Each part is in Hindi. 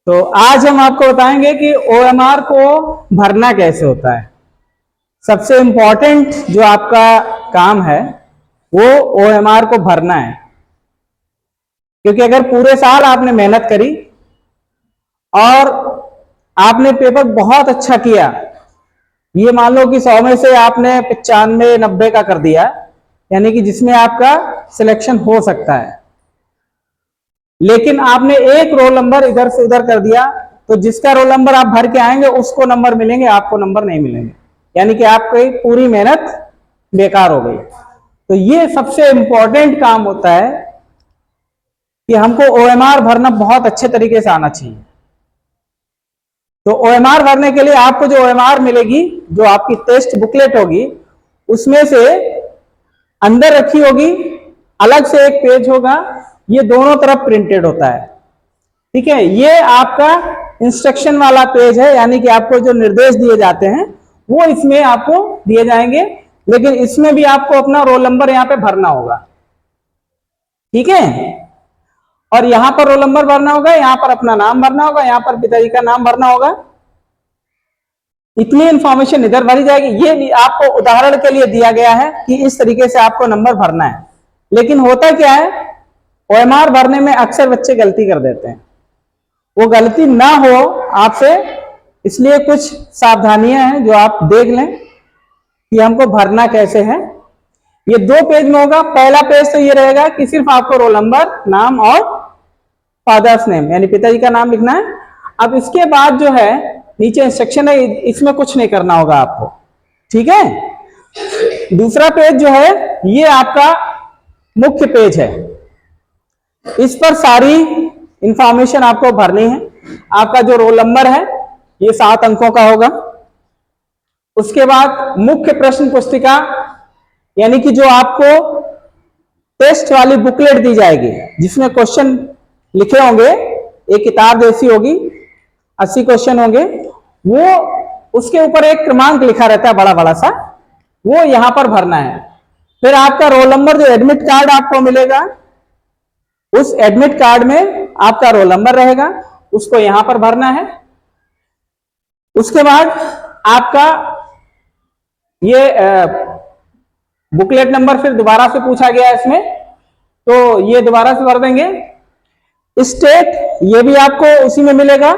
तो आज हम आपको बताएंगे कि ओएमआर को भरना कैसे होता है। सबसे इंपॉर्टेंट जो आपका काम है वो ओएमआर को भरना है, क्योंकि अगर पूरे साल आपने मेहनत करी और आपने पेपर बहुत अच्छा किया, ये मान लो कि 100 में से आपने 95 90 का कर दिया, यानी कि जिसमें आपका सिलेक्शन हो सकता है, लेकिन आपने एक रोल नंबर इधर से उधर कर दिया, तो जिसका रोल नंबर आप भर के आएंगे उसको नंबर मिलेंगे, आपको नंबर नहीं मिलेंगे, यानी कि आपकी पूरी मेहनत बेकार हो गई। तो ये सबसे इंपॉर्टेंट काम होता है कि हमको ओएमआर भरना बहुत अच्छे तरीके से आना चाहिए। तो ओएमआर भरने के लिए आपको जो ओएमआर मिलेगी, जो आपकी टेस्ट बुकलेट होगी, उसमें से अंदर रखी होगी, अलग से एक पेज होगा, ये दोनों तरफ प्रिंटेड होता है। ठीक है, ये आपका इंस्ट्रक्शन वाला पेज है, यानी कि आपको जो निर्देश दिए जाते हैं वो इसमें आपको दिए जाएंगे, लेकिन इसमें भी आपको अपना रोल नंबर यहां पे भरना होगा। ठीक है, और यहां पर रोल नंबर भरना होगा, यहां पर अपना नाम भरना होगा, यहां पर पिताजी का नाम भरना होगा। इतनी इंफॉर्मेशन इधर भरी जाएगी। ये आपको उदाहरण के लिए दिया गया है कि इस तरीके से आपको नंबर भरना है। लेकिन होता क्या है, ओएमआर भरने में अक्सर बच्चे गलती कर देते हैं। वो गलती ना हो आपसे, इसलिए कुछ सावधानियां हैं जो आप देख लें कि हमको भरना कैसे है। ये 2 पेज में होगा। पहला पेज तो ये रहेगा कि सिर्फ आपको रोल नंबर, नाम और फादर्स नेम यानी पिताजी का नाम लिखना है। अब इसके बाद जो है नीचे इंस्ट्रक्शन है, इसमें कुछ नहीं करना होगा आपको। ठीक है, दूसरा पेज जो है ये आपका मुख्य पेज है। इस पर सारी इंफॉर्मेशन आपको भरनी है। आपका जो रोल नंबर है ये 7 अंकों का होगा। उसके बाद मुख्य प्रश्न पुस्तिका, यानी कि जो आपको टेस्ट वाली बुकलेट दी जाएगी जिसमें क्वेश्चन लिखे होंगे, एक किताब जैसी होगी, 80 क्वेश्चन होंगे, वो उसके ऊपर एक क्रमांक लिखा रहता है बड़ा बड़ा सा, वो यहां पर भरना है। फिर आपका रोल नंबर, जो एडमिट कार्ड आपको मिलेगा, उस एडमिट कार्ड में आपका रोल नंबर रहेगा, उसको यहां पर भरना है। उसके बाद आपका ये बुकलेट नंबर फिर दोबारा से पूछा गया है इसमें, तो ये दोबारा से भर देंगे। स्टेट, ये भी आपको उसी में मिलेगा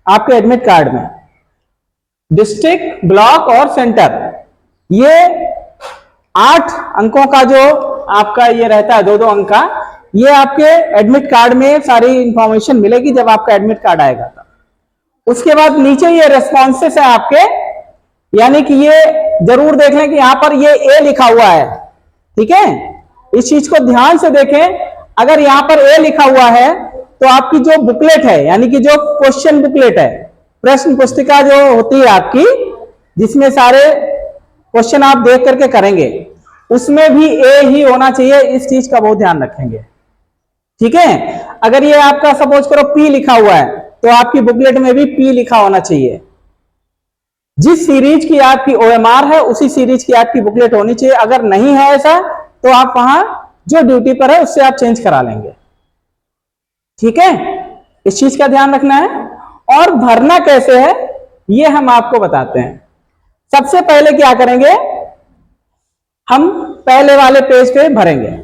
आपके एडमिट कार्ड में। डिस्ट्रिक्ट, ब्लॉक और सेंटर, ये 8 अंकों का जो आपका ये रहता है, 2-2 अंक का, ये आपके एडमिट कार्ड में सारी इंफॉर्मेशन मिलेगी जब आपका एडमिट कार्ड आएगा तब। उसके बाद नीचे ये रेस्पॉन्सेस है आपके, यानी कि ये जरूर देख लें कि यहां पर ये ए लिखा हुआ है। ठीक है, इस चीज को ध्यान से देखें। अगर यहां पर ए लिखा हुआ है तो आपकी जो बुकलेट है, यानी कि जो क्वेश्चन बुकलेट है, प्रश्न पुस्तिका जो होती है आपकी, जिसमें सारे क्वेश्चन आप देख करके करेंगे, उसमें भी ए ही होना चाहिए। इस चीज का बहुत ध्यान रखेंगे। ठीक है, अगर ये आपका सपोज करो पी लिखा हुआ है तो आपकी बुकलेट में भी पी लिखा होना चाहिए। जिस सीरीज की आपकी ओएमआर है उसी सीरीज की आपकी बुकलेट होनी चाहिए। अगर नहीं है ऐसा तो आप वहां जो ड्यूटी पर है उससे आप चेंज करा लेंगे। ठीक है, इस चीज का ध्यान रखना है। और भरना कैसे है ये हम आपको बताते हैं। सबसे पहले क्या करेंगे, हम पहले वाले पेज पे भरेंगे।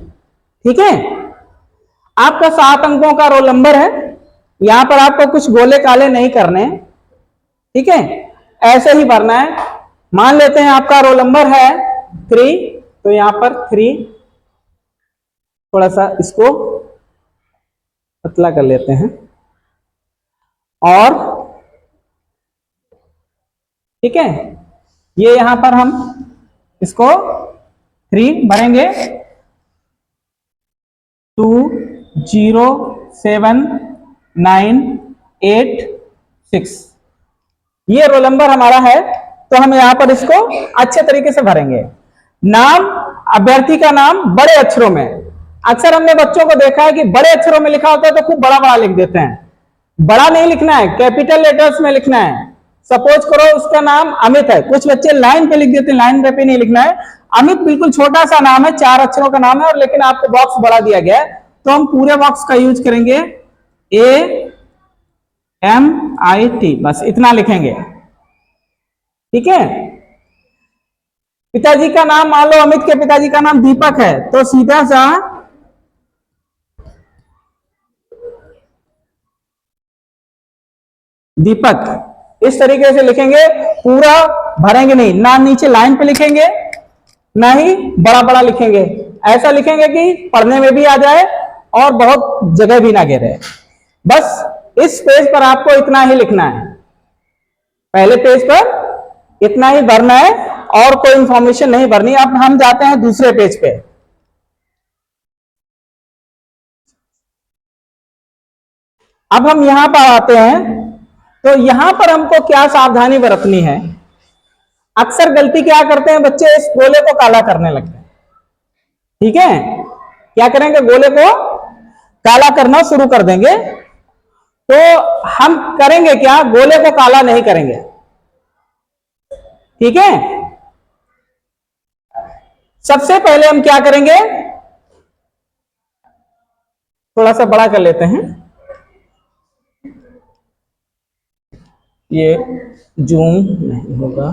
ठीक है, आपका 7 अंकों का रोल नंबर है। यहां पर आपको कुछ गोले काले नहीं करने। ठीक है, ऐसे ही भरना है। मान लेते हैं आपका रोल नंबर है 3, तो यहां पर 3, थोड़ा सा इसको पतला कर लेते हैं, और ठीक है, ये यहां पर हम इसको 3 भरेंगे। 2 0 7 9 8 6, ये रोल नंबर हमारा है, तो हम यहां पर इसको अच्छे तरीके से भरेंगे। नाम, अभ्यर्थी का नाम बड़े अक्षरों में। अक्सर हमने बच्चों को देखा है कि बड़े अक्षरों में लिखा होता है तो खूब बड़ा बड़ा लिख देते हैं। बड़ा नहीं लिखना है, कैपिटल लेटर्स में लिखना है। सपोज करो उसका नाम अमित है, कुछ बच्चे लाइन पे लिख देते हैं, लाइन पे नहीं लिखना है। अमित बिल्कुल छोटा सा नाम है, 4 अक्षरों का नाम है, और लेकिन आपको बॉक्स बड़ा दिया गया है, तो हम पूरे बॉक्स का यूज करेंगे। MIT, बस इतना लिखेंगे। ठीक है। पिताजी का नाम, मान लो अमित के पिताजी का नाम दीपक है, तो सीधा सा दीपक इस तरीके से लिखेंगे, पूरा भरेंगे नहीं, ना नीचे लाइन पे लिखेंगे ना ही बड़ा बड़ा लिखेंगे, ऐसा लिखेंगे कि पढ़ने में भी आ जाए और बहुत जगह भी ना घेरे। बस इस पेज पर आपको इतना ही लिखना है, पहले पेज पर इतना ही भरना है और कोई इंफॉर्मेशन नहीं भरनी। अब हम जाते हैं दूसरे पेज पे। अब हम यहां पर आते हैं, तो यहां पर हमको क्या सावधानी बरतनी है। अक्सर गलती क्या करते हैं बच्चे, इस गोले को काला करने लगते हैं। ठीक है, क्या करेंगे, गोले को काला करना शुरू कर देंगे। तो हम करेंगे क्या, गोले को काला नहीं करेंगे। ठीक है, सबसे पहले हम क्या करेंगे, थोड़ा सा बड़ा कर लेते हैं, ये जूम नहीं होगा।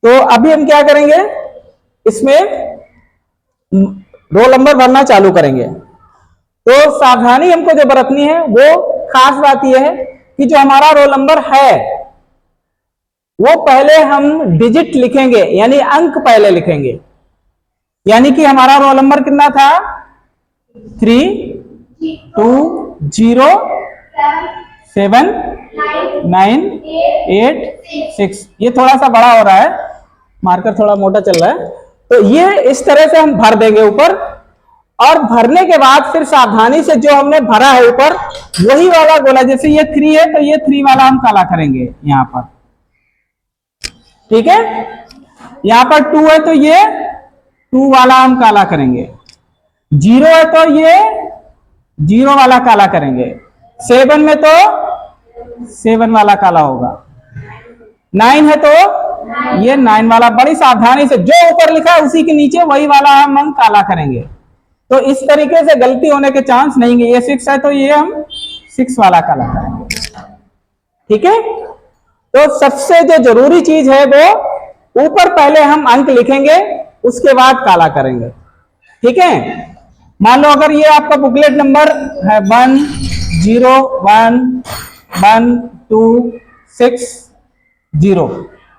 तो अभी हम क्या करेंगे, इसमें रोल नंबर भरना चालू करेंगे। तो सावधानी हमको जो बरतनी है, वो खास बात यह है कि जो हमारा रोल नंबर है वो पहले हम डिजिट लिखेंगे, यानी अंक पहले लिखेंगे। यानी कि हमारा रोल नंबर कितना था, 32079886। ये थोड़ा सा बड़ा हो रहा है, मार्कर थोड़ा मोटा चल रहा है। तो ये इस तरह से हम भर देंगे ऊपर, और भरने के बाद फिर सावधानी से जो हमने भरा है ऊपर, वही वाला गोला, जैसे ये 3 है तो ये 3 वाला हम काला करेंगे यहां पर। ठीक है, यहां पर 2 है तो ये 2 वाला हम काला करेंगे, 0 है तो ये 0 वाला काला करेंगे, 7 में तो 7 वाला काला होगा, 9 है तो ये 9 वाला। बड़ी सावधानी से जो ऊपर लिखा है उसी के नीचे वही वाला हम काला करेंगे। तो इस तरीके से गलती होने के चांस नहीं है। ये 6 है तो ये हम 6 वाला काला करेंगे। ठीक है, तो सबसे जो जरूरी चीज है वो ऊपर पहले हम अंक लिखेंगे, उसके बाद काला करेंगे। ठीक है, मान लो अगर ये आपका बुकलेट नंबर है 101126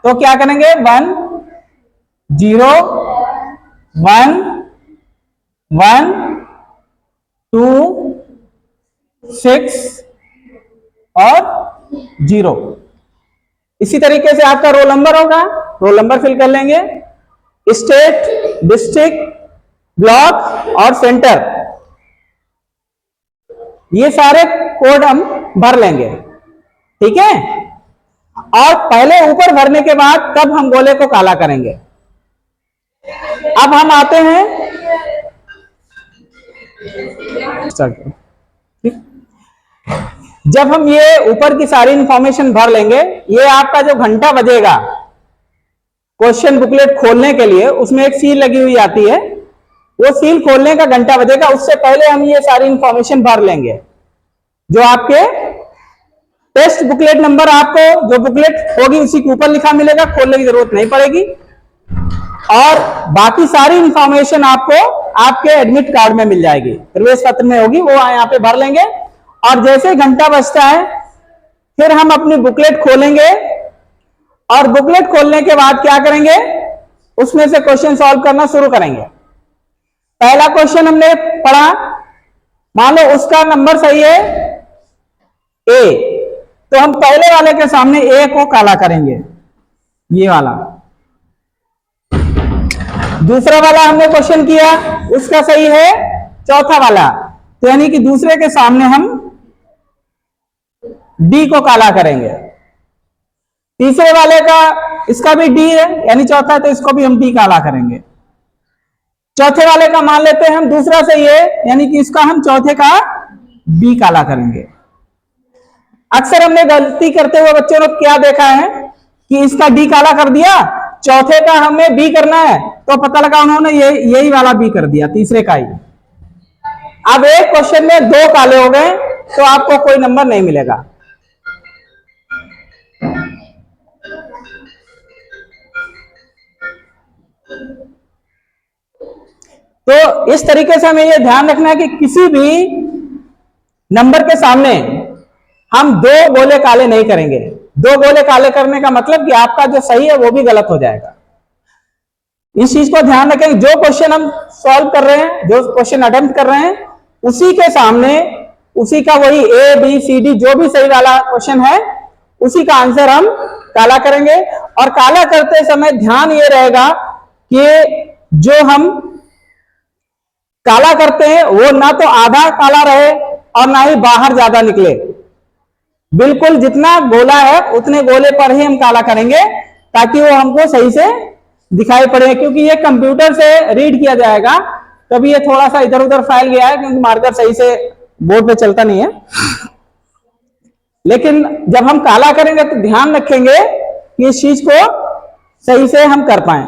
तो क्या करेंगे, 101126 और 0। इसी तरीके से आपका रोल नंबर होगा, रोल नंबर फिल कर लेंगे, स्टेट, डिस्ट्रिक्ट, ब्लॉक और सेंटर, ये सारे कोड हम भर लेंगे। ठीक है, और पहले ऊपर भरने के बाद तब हम गोले को काला करेंगे। अब हम आते हैं, जब हम ये ऊपर की सारी इंफॉर्मेशन भर लेंगे, ये आपका जो घंटा बजेगा क्वेश्चन बुकलेट खोलने के लिए, उसमें एक सील लगी हुई आती है, वो सील खोलने का घंटा बजेगा, उससे पहले हम ये सारी इंफॉर्मेशन भर लेंगे। जो आपके टेस्ट बुकलेट नंबर, आपको जो बुकलेट होगी उसी के ऊपर लिखा मिलेगा, खोलने की जरूरत नहीं पड़ेगी। और बाकी सारी इंफॉर्मेशन आपको आपके एडमिट कार्ड में मिल जाएगी, प्रवेश पत्र में होगी, वो यहाँ पे भर लेंगे। और जैसे घंटा बजता है फिर हम अपनी बुकलेट खोलेंगे, और बुकलेट खोलने के बाद क्या करेंगे, उसमें से क्वेश्चन सॉल्व करना शुरू करेंगे। पहला क्वेश्चन हमने पढ़ा, मान लो उसका नंबर सही है ए, तो हम पहले वाले के सामने ए को काला करेंगे, ये वाला। दूसरा वाला हमने क्वेश्चन किया, उसका सही है चौथा वाला, तो यानी कि दूसरे के सामने हम डी को काला करेंगे। तीसरे वाले का, इसका भी डी है यानी चौथा है, तो इसको भी हम डी काला करेंगे। चौथे वाले का मान लेते हैं हम दूसरा सही है, यानी कि इसका हम चौथे का बी काला करेंगे। अक्सर हमने गलती करते हुए बच्चों ने क्या देखा है कि इसका डी काला कर दिया, चौथे का हमें बी करना है, तो पता लगा उन्होंने यही वाला बी कर दिया, तीसरे का ही। अब एक क्वेश्चन में दो काले हो गए तो आपको कोई नंबर नहीं मिलेगा। तो इस तरीके से हमें यह ध्यान रखना है कि किसी भी नंबर के सामने हम दो गोले काले नहीं करेंगे। दो गोले काले करने का मतलब कि आपका जो सही है वो भी गलत हो जाएगा। इस चीज को ध्यान रखें। जो क्वेश्चन हम सॉल्व कर रहे हैं, जो क्वेश्चन अटेम्प्ट कर रहे हैं, उसी के सामने उसी का वही ए बी सी डी जो भी सही वाला क्वेश्चन है उसी का आंसर हम काला करेंगे। और काला करते समय ध्यान ये रहेगा कि जो हम काला करते हैं वो ना तो आधा काला रहे और ना ही बाहर ज्यादा निकले। बिल्कुल जितना गोला है उतने गोले पर ही हम काला करेंगे ताकि वो हमको सही से दिखाई पड़े। क्योंकि ये कंप्यूटर से रीड किया जाएगा, कभी ये थोड़ा सा इधर उधर फैल गया है क्योंकि मार्कर सही से बोर्ड पे चलता नहीं है। लेकिन जब हम काला करेंगे तो ध्यान रखेंगे कि इस चीज को सही से हम कर पाए।